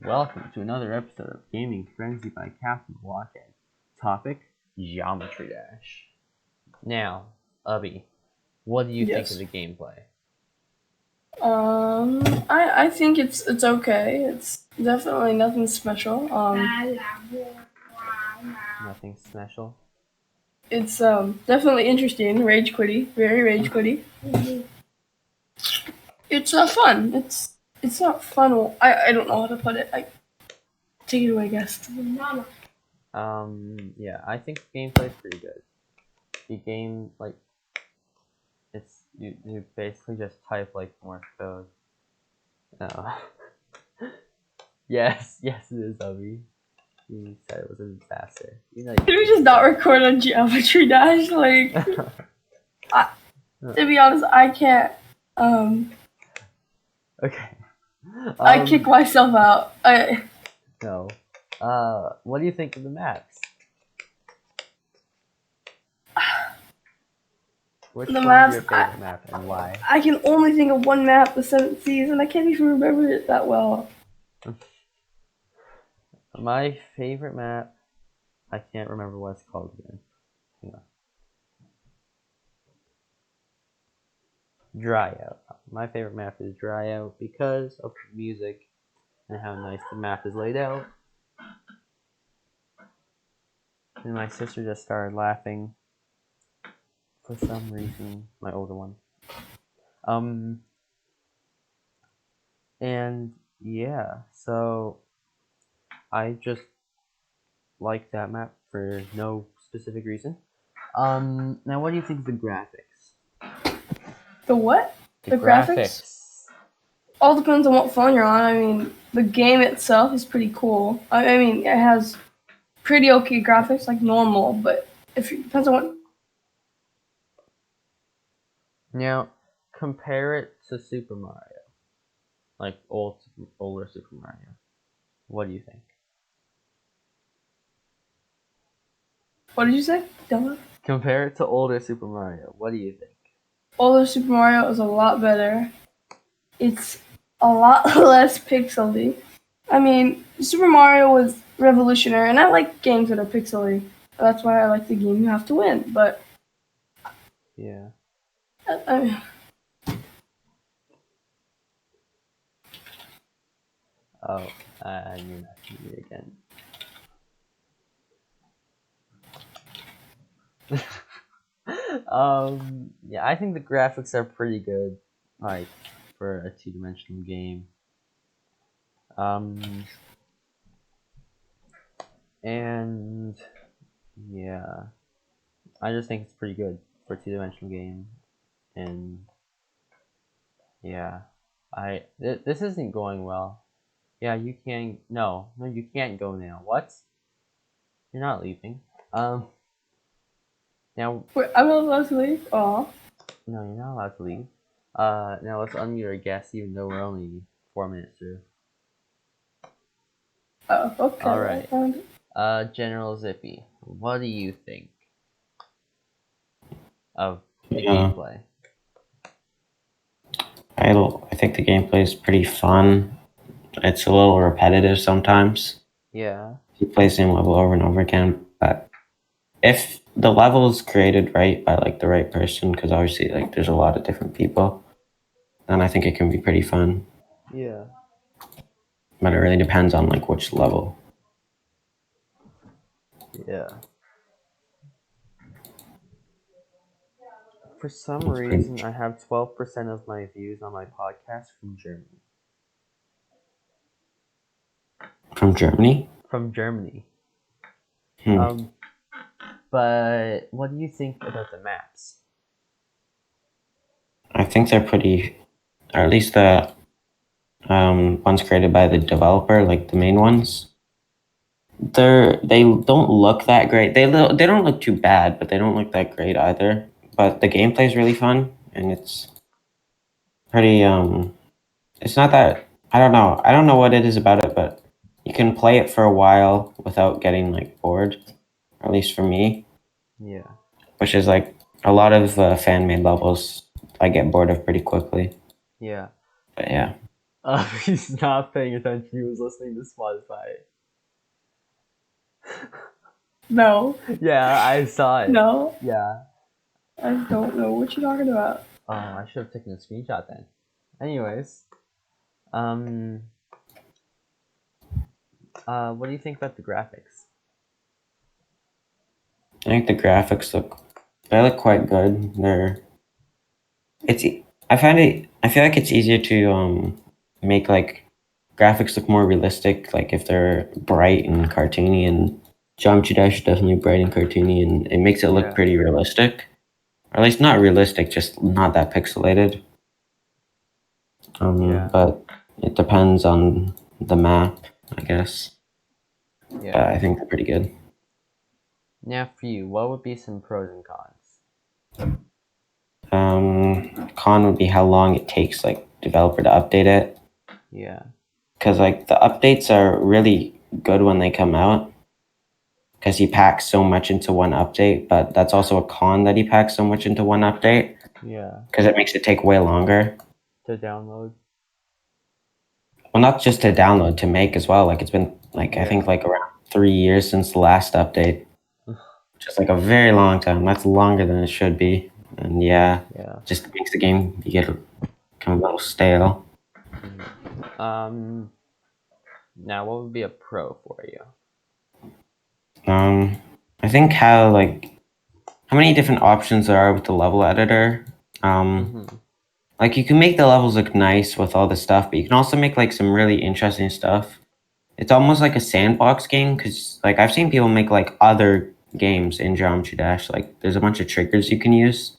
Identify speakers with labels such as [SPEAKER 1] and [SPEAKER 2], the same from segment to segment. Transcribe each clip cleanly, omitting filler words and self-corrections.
[SPEAKER 1] Welcome to another episode of Gaming Frenzy by Captain Blockhead. Topic: Geometry Dash. Now, Ubby, what do you think of
[SPEAKER 2] Yes.
[SPEAKER 1] the gameplay?
[SPEAKER 2] I think it's okay. It's definitely nothing special.
[SPEAKER 1] Nothing special.
[SPEAKER 2] It's definitely interesting. Rage quitty, very rage quitty. It's fun. It's not fun. I don't know how to put it. I take it away, guest.
[SPEAKER 1] Yeah, I think the gameplay is pretty good. The game, it's you basically just type like Morse code. Uh, yes, it is, Ubby. You said it was a disaster.
[SPEAKER 2] Can we just not record on Geometry Dash? Like, to be honest, I can't.
[SPEAKER 1] Okay.
[SPEAKER 2] I kick myself out.
[SPEAKER 1] No. What do you think of the maps? Which
[SPEAKER 2] The
[SPEAKER 1] one's
[SPEAKER 2] maps.
[SPEAKER 1] your favorite map and why?
[SPEAKER 2] I can only think of one map, the 7th season. I can't even remember it that well.
[SPEAKER 1] My favorite map, I can't remember what it's called again. Hang on. Dry Out. My favorite map is Dry Out because of the music and how nice the map is laid out. And my sister just started laughing for some reason, my older one. And yeah, so I just like that map for no specific reason. Now what do you think of the graphics?
[SPEAKER 2] The what?
[SPEAKER 1] The
[SPEAKER 2] graphics? All depends on what phone you're on. I mean, the game itself is pretty cool. I mean, it has pretty okay graphics, like normal, but if it depends on what.
[SPEAKER 1] Now, compare it to Super Mario, like older Super Mario. What do you think?
[SPEAKER 2] What did you say? Dumbo?
[SPEAKER 1] Compare it to older Super Mario. What do you think?
[SPEAKER 2] Older Super Mario is a lot better. It's a lot less pixely. I mean, Super Mario was revolutionary, and I like games that are pixely. That's why I like the game you have to win. But
[SPEAKER 1] Yeah.
[SPEAKER 2] I
[SPEAKER 1] Oh, I knew that to me again. Yeah, I think the graphics are pretty good, like for a two-dimensional game. And yeah, I just think it's pretty good for a two-dimensional game. And yeah, this isn't going well. Yeah, you can. No, you can't go now. What? You're not leaving. Now.
[SPEAKER 2] wait, I'm allowed to leave. Aw.
[SPEAKER 1] No, you're not allowed to leave. Now let's unmute our guest, even though we're only 4 minutes through.
[SPEAKER 2] Oh, okay.
[SPEAKER 1] All right. General Zippy, what do you think of the gameplay?
[SPEAKER 3] I think the gameplay is pretty fun. It's a little repetitive sometimes.
[SPEAKER 1] Yeah.
[SPEAKER 3] You play the same level over and over again, but if the level is created right by like the right person, because obviously like there's a lot of different people, then I think it can be pretty fun.
[SPEAKER 1] Yeah.
[SPEAKER 3] But it really depends on like which level.
[SPEAKER 1] Yeah. For some reason, I have 12% of my views on my podcast from Germany.
[SPEAKER 3] From Germany?
[SPEAKER 1] From Germany.
[SPEAKER 3] Hmm.
[SPEAKER 1] But what do you think about the maps?
[SPEAKER 3] I think they're pretty, or at least the ones created by the developer, like the main ones. They don't look that great. They don't look too bad, but they don't look that great either. But the gameplay is really fun, and it's pretty. It's not that, I don't know. I don't know what it is about it, but you can play it for a while without getting like bored. At least for me.
[SPEAKER 1] Yeah.
[SPEAKER 3] Which is like a lot of fan made levels. I get bored of pretty quickly.
[SPEAKER 1] Yeah.
[SPEAKER 3] But yeah.
[SPEAKER 1] He's not paying attention. He was listening to Spotify.
[SPEAKER 2] No,
[SPEAKER 1] Yeah, I saw it.
[SPEAKER 2] no,
[SPEAKER 1] Yeah.
[SPEAKER 2] I don't know what you're talking about.
[SPEAKER 1] Oh, I should have taken a screenshot then. Anyways, what do you think about the graphics?
[SPEAKER 3] I think the graphics look quite good. I feel like it's easier to make like graphics look more realistic, like if they're bright and cartoony, and Geometry Dash is definitely bright and cartoony, and it makes it look
[SPEAKER 1] Yeah.
[SPEAKER 3] pretty realistic. Or at least not realistic, just not that pixelated.
[SPEAKER 1] Yeah.
[SPEAKER 3] But it depends on the map, I guess. But
[SPEAKER 1] Yeah.
[SPEAKER 3] I think they're pretty good.
[SPEAKER 1] Now for you, what would be some pros and cons?
[SPEAKER 3] Con would be how long it takes like developer to update it.
[SPEAKER 1] Yeah.
[SPEAKER 3] Because like the updates are really good when they come out. Because he packs so much into one update, but that's also a con that he packs so much into one update.
[SPEAKER 1] Yeah.
[SPEAKER 3] Because it makes it take way longer.
[SPEAKER 1] To download.
[SPEAKER 3] Well, not just to download, to make as well. Like it's been like I think
[SPEAKER 1] Yeah.
[SPEAKER 3] like around 3 years since the last update. Just like a very long time. That's longer than it should be. And yeah,
[SPEAKER 1] Yeah.
[SPEAKER 3] just makes the game you get kind of a little stale.
[SPEAKER 1] Now what would be a pro for you?
[SPEAKER 3] I think how many different options there are with the level editor. Like you can make the levels look nice with all the stuff, but you can also make like some really interesting stuff. It's almost like a sandbox game because like I've seen people make like other games in Geometry Dash. Like there's a bunch of triggers you can use.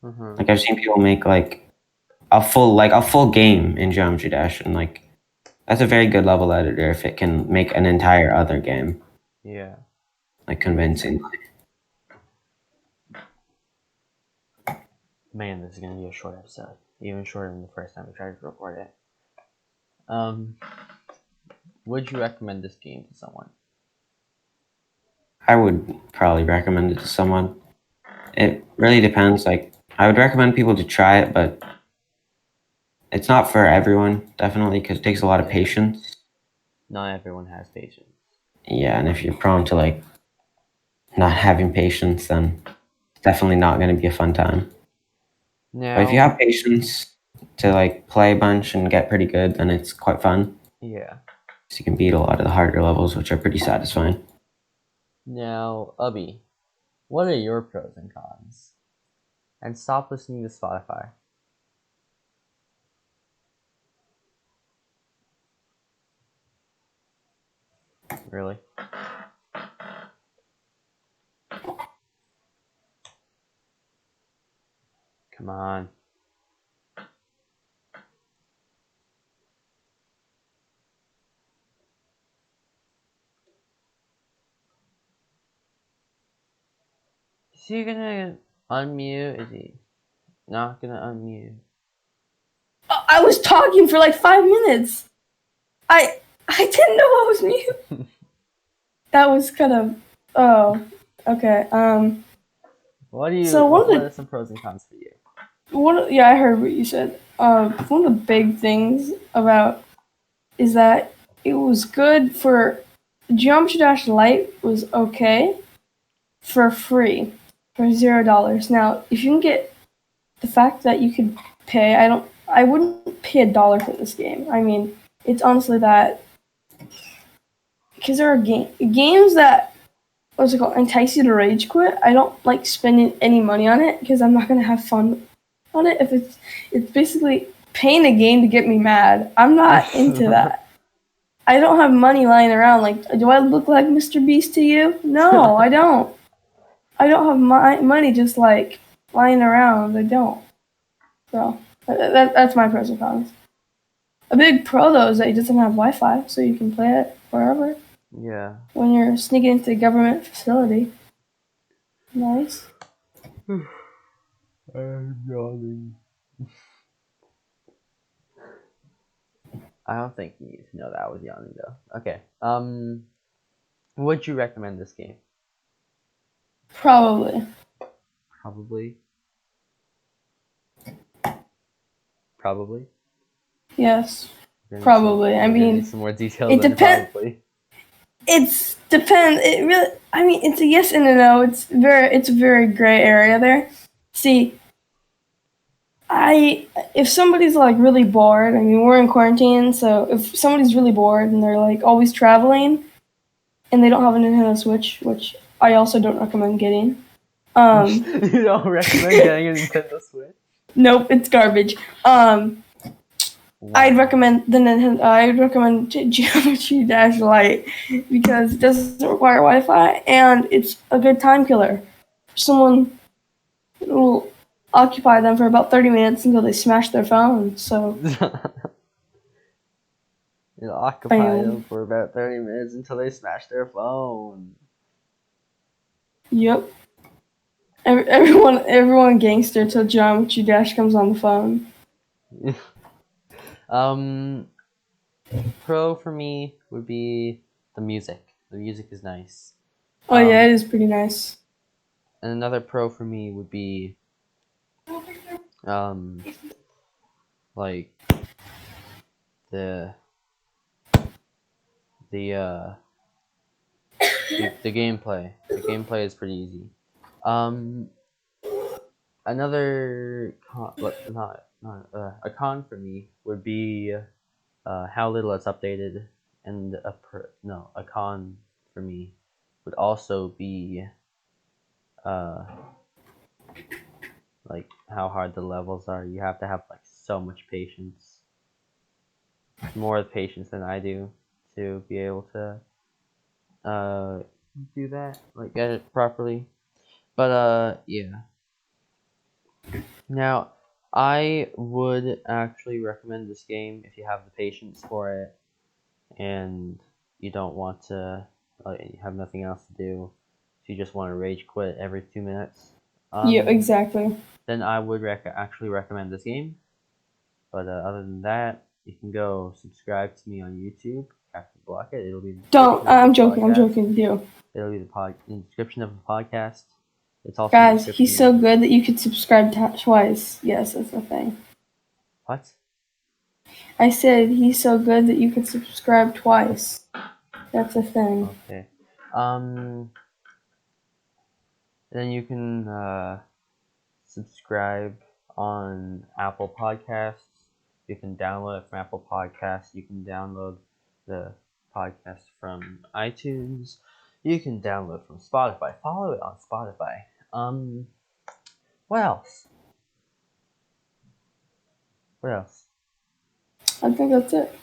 [SPEAKER 3] Like I've seen people make like a full game in Geometry Dash, and like that's a very good level editor if it can make an entire other game
[SPEAKER 1] Yeah.
[SPEAKER 3] like convincingly.
[SPEAKER 1] Man, this is gonna be a short episode. Even shorter than the first time we tried to record it. Would you recommend this game to someone?
[SPEAKER 3] I would probably recommend it to someone. It really depends. Like I would recommend people to try it, but it's not for everyone, definitely, because it takes a lot of patience.
[SPEAKER 1] Not everyone has patience.
[SPEAKER 3] Yeah, and if you're prone to like not having patience, then it's definitely not going to be a fun time.
[SPEAKER 1] Now,
[SPEAKER 3] But if you have patience to like play a bunch and get pretty good, then it's quite fun.
[SPEAKER 1] yeah.
[SPEAKER 3] So you can beat a lot of the harder levels, which are pretty satisfying.
[SPEAKER 1] Now, Ubby, what are your pros and cons? And stop listening to Spotify. Really? Come on. Is he gonna unmute? Is he not gonna unmute?
[SPEAKER 2] I was talking for like 5 minutes. I didn't know I was mute. That was kind of okay.
[SPEAKER 1] What do you?
[SPEAKER 2] So
[SPEAKER 1] what are some pros and cons for you?
[SPEAKER 2] Yeah, I heard what you said. One of the big things about is that it was good for Geometry Dash Lite was okay for free for $0. Now, if you can get the fact that you could pay, I wouldn't pay $1 for this game. I mean, it's honestly that because there are games that what's it called entice you to rage quit. I don't like spending any money on it because I'm not gonna have fun on it. If it's basically paying a game to get me mad. I'm not into that. I don't have money lying around. Like, do I look like Mr. Beast to you? No, I don't. I don't have money just like lying around. I don't. So that's my pros and cons. A big pro though is that it doesn't have Wi-Fi, so you can play it wherever.
[SPEAKER 1] Yeah.
[SPEAKER 2] When you're sneaking into a government facility. Nice.
[SPEAKER 1] I'm yawning. I don't think you need to know that I was yawning though. Okay. Would you recommend this game?
[SPEAKER 2] Probably.
[SPEAKER 1] Probably. Probably.
[SPEAKER 2] Yes.
[SPEAKER 1] You're gonna
[SPEAKER 2] Probably. I
[SPEAKER 1] you're gonna need
[SPEAKER 2] mean,
[SPEAKER 1] some more details
[SPEAKER 2] it
[SPEAKER 1] than
[SPEAKER 2] depends.
[SPEAKER 1] probably.
[SPEAKER 2] It's depends. It really. I mean, it's a yes and a no. It's a very gray area there. See, if somebody's like really bored. I mean, we're in quarantine, so if somebody's really bored and they're like always traveling, and they don't have a Nintendo Switch, which I also don't recommend getting.
[SPEAKER 1] You don't recommend getting a Nintendo Switch?
[SPEAKER 2] Nope, it's garbage. I'd
[SPEAKER 1] Wow.
[SPEAKER 2] recommend the Nintendo. I'd recommend Geometry Dash Lite because it doesn't require Wi-Fi and it's a good time killer. Someone will occupy them for about 30 minutes until they smash their phone. So,
[SPEAKER 1] It'll occupy them for about 30 minutes until they smash their phone.
[SPEAKER 2] yep. Everyone gangster till Geometry Dash comes on the phone.
[SPEAKER 1] Pro for me would be the music. The music is nice.
[SPEAKER 2] Oh yeah, it is pretty nice.
[SPEAKER 1] And another pro for me would be like the the gameplay. The gameplay is pretty easy. Another a con for me would be how little it's updated, and a con for me would also be like how hard the levels are. You have to have like so much patience, more patience than I do, to be able to do that, like get it properly. But yeah. Now, I would actually recommend this game if you have the patience for it and you don't want to, you have nothing else to do, so you just want to rage quit every 2 minutes.
[SPEAKER 2] Yeah, exactly.
[SPEAKER 1] Then I would actually recommend this game. But other than that, you can go subscribe to me on YouTube, Captain Blockhead. It'll be.
[SPEAKER 2] Don't. I'm joking. I'm joking. Deal.
[SPEAKER 1] It'll be in the description of the podcast. It's also
[SPEAKER 2] Guys, he's so good that you could subscribe twice. Yes, that's the thing.
[SPEAKER 1] What?
[SPEAKER 2] I said he's so good that you could subscribe twice. That's a thing.
[SPEAKER 1] Okay. Then you can subscribe on Apple Podcasts. You can download it from Apple Podcasts. You can download the podcast from iTunes. You can download from Spotify. Follow it on Spotify. What else? What else?
[SPEAKER 2] I think that's it.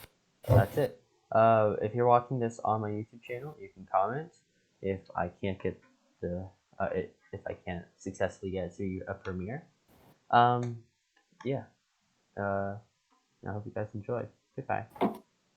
[SPEAKER 1] That's it. If you're watching this on my YouTube channel, you can comment. If I can't get if I can't successfully get it to a premiere. Yeah. I hope you guys enjoyed. Goodbye.